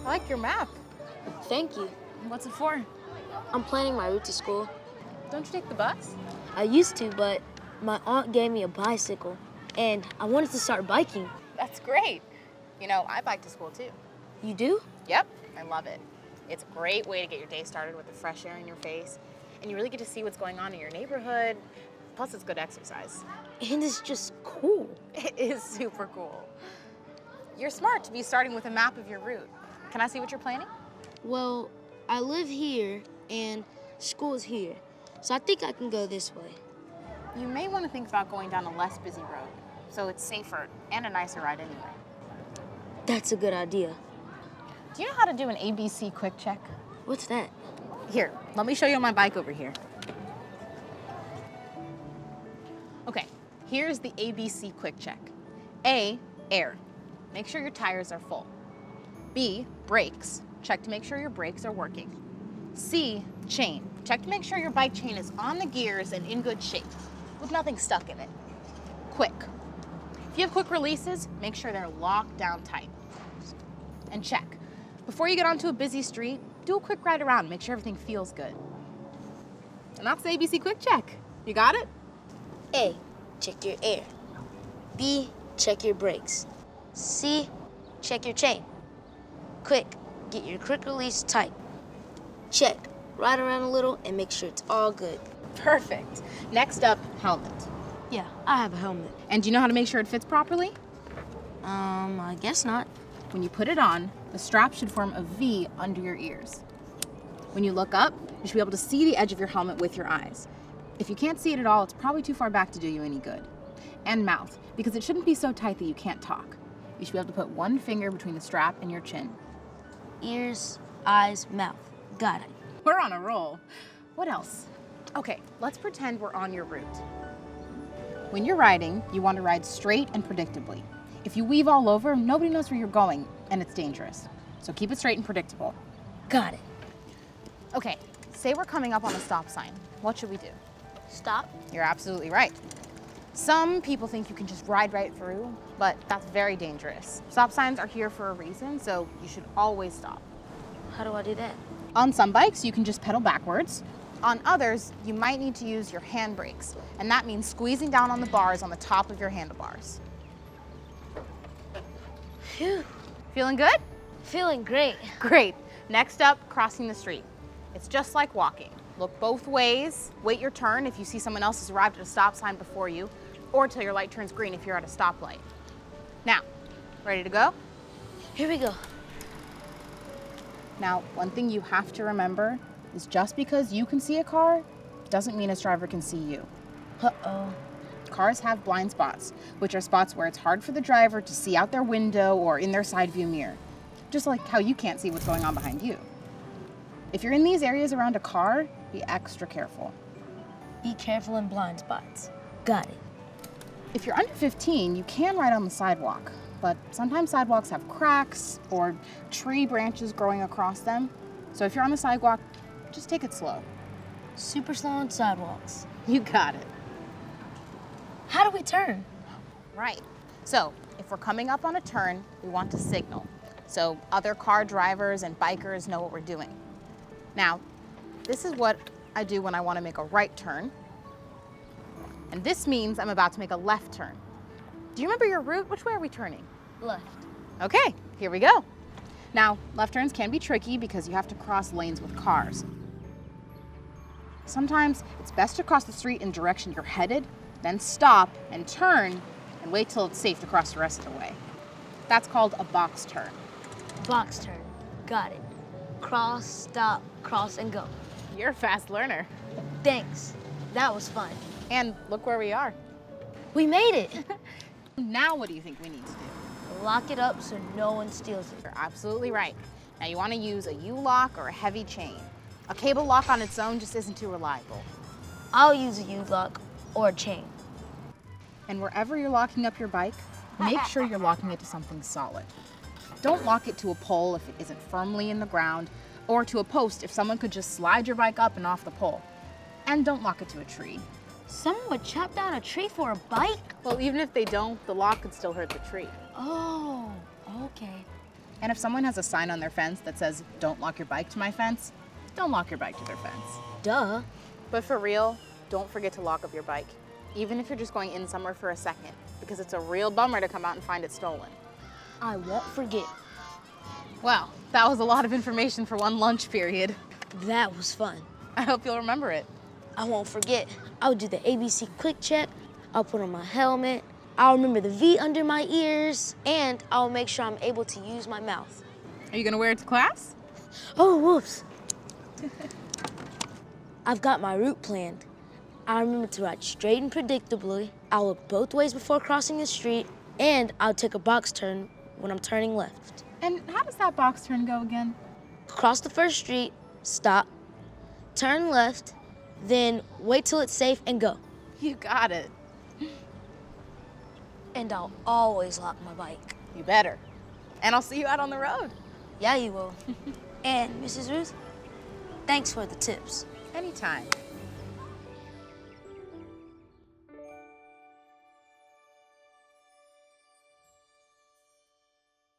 like your map. Thank you. What's it for? I'm planning my route to school. Don't you take the bus? I used to, but my aunt gave me a bicycle, and I wanted to start biking. That's great. You know, I bike to school too. You do? Yep, I love it. It's a great way to get your day started with the fresh air in your face, and you really get to see what's going on in your neighborhood. Plus, it's good exercise. And it's just cool. It is super cool. You're smart to be starting with a map of your route. Can I see what you're planning? Well, I live here, and school's here, so I think I can go this way. You may want to think about going down a less busy road, so it's safer and a nicer ride anyway. That's a good idea. Do you know how to do an ABC quick check? What's that? Here, let me show you on my bike over here. Okay, here's the ABC quick check. A, air. Make sure your tires are full. B, brakes. Check to make sure your brakes are working. C, chain. Check to make sure your bike chain is on the gears and in good shape, with nothing stuck in it. Quick. If you have quick releases, make sure they're locked down tight. And check. Before you get onto a busy street, do a quick ride around, make sure everything feels good. And that's the ABC quick check. You got it? A, check your air. B, check your brakes. C, check your chain. Quick, get your quick release tight. Check, ride around a little and make sure it's all good. Perfect. Next up, helmet. Yeah, I have a helmet. And do you know how to make sure it fits properly? I guess not. When you put it on, the strap should form a V under your ears. When you look up, you should be able to see the edge of your helmet with your eyes. If you can't see it at all, it's probably too far back to do you any good. And mouth, because it shouldn't be so tight that you can't talk. You should be able to put one finger between the strap and your chin. Ears, eyes, mouth. Got it. We're on a roll. What else? Okay, let's pretend we're on your route. When you're riding, you want to ride straight and predictably. If you weave all over, nobody knows where you're going, and it's dangerous. So keep it straight and predictable. Got it. Okay, say we're coming up on a stop sign. What should we do? Stop. You're absolutely right. Some people think you can just ride right through, but that's very dangerous. Stop signs are here for a reason, so you should always stop. How do I do that? On some bikes, you can just pedal backwards. On others, you might need to use your handbrakes, and that means squeezing down on the bars on the top of your handlebars. Phew. Feeling good? Feeling great. Great. Next up, crossing the street. It's just like walking. Look both ways, wait your turn if you see someone else has arrived at a stop sign before you, or till your light turns green if you're at a stoplight. Now, ready to go? Here we go. Now, one thing you have to remember is just because you can see a car doesn't mean its driver can see you. Uh-oh. Cars have blind spots, which are spots where it's hard for the driver to see out their window or in their side view mirror, just like how you can't see what's going on behind you. If you're in these areas around a car, be extra careful. Be careful in blind spots. Got it. If you're under 15, you can ride on the sidewalk, but sometimes sidewalks have cracks or tree branches growing across them. So if you're on the sidewalk, just take it slow. Super slow on sidewalks. You got it. How do we turn? Right. So if we're coming up on a turn, we want to signal, so other car drivers and bikers know what we're doing. Now, this is what I do when I want to make a right turn. And this means I'm about to make a left turn. Do you remember your route? Which way are we turning? Left. Okay, here we go. Now, left turns can be tricky because you have to cross lanes with cars. Sometimes it's best to cross the street in the direction you're headed, then stop and turn and wait till it's safe to cross the rest of the way. That's called a box turn. Box turn. Got it. Cross, stop, cross, and go. You're a fast learner. Thanks. That was fun. And look where we are. We made it. Now what do you think we need to do? Lock it up so no one steals it. You're absolutely right. Now you want to use a U-lock or a heavy chain. A cable lock on its own just isn't too reliable. I'll use a U-lock or a chain. And wherever you're locking up your bike, make sure you're locking it to something solid. Don't lock it to a pole if it isn't firmly in the ground, or to a post if someone could just slide your bike up and off the pole. And don't lock it to a tree. Someone would chop down a tree for a bike? Well, even if they don't, the lock could still hurt the tree. Oh, okay. And if someone has a sign on their fence that says, "Don't lock your bike to my fence," don't lock your bike to their fence. Duh. But for real, don't forget to lock up your bike, even if you're just going in somewhere for a second, because it's a real bummer to come out and find it stolen. I won't forget. Well, that was a lot of information for one lunch period. That was fun. I hope you'll remember it. I won't forget. I'll do the ABC quick check. I'll put on my helmet. I'll remember the V under my ears. And I'll make sure I'm able to use my mouth. Are you gonna wear it to class? Oh, whoops. I've got my route planned. I'll remember to ride straight and predictably. I'll look both ways before crossing the street. And I'll take a box turn when I'm turning left. And how does that box turn go again? Cross the first street, stop, turn left, then wait till it's safe and go. You got it. And I'll always lock my bike. You better. And I'll see you out on the road. Yeah, you will. And Mrs. Ruth, thanks for the tips. Anytime.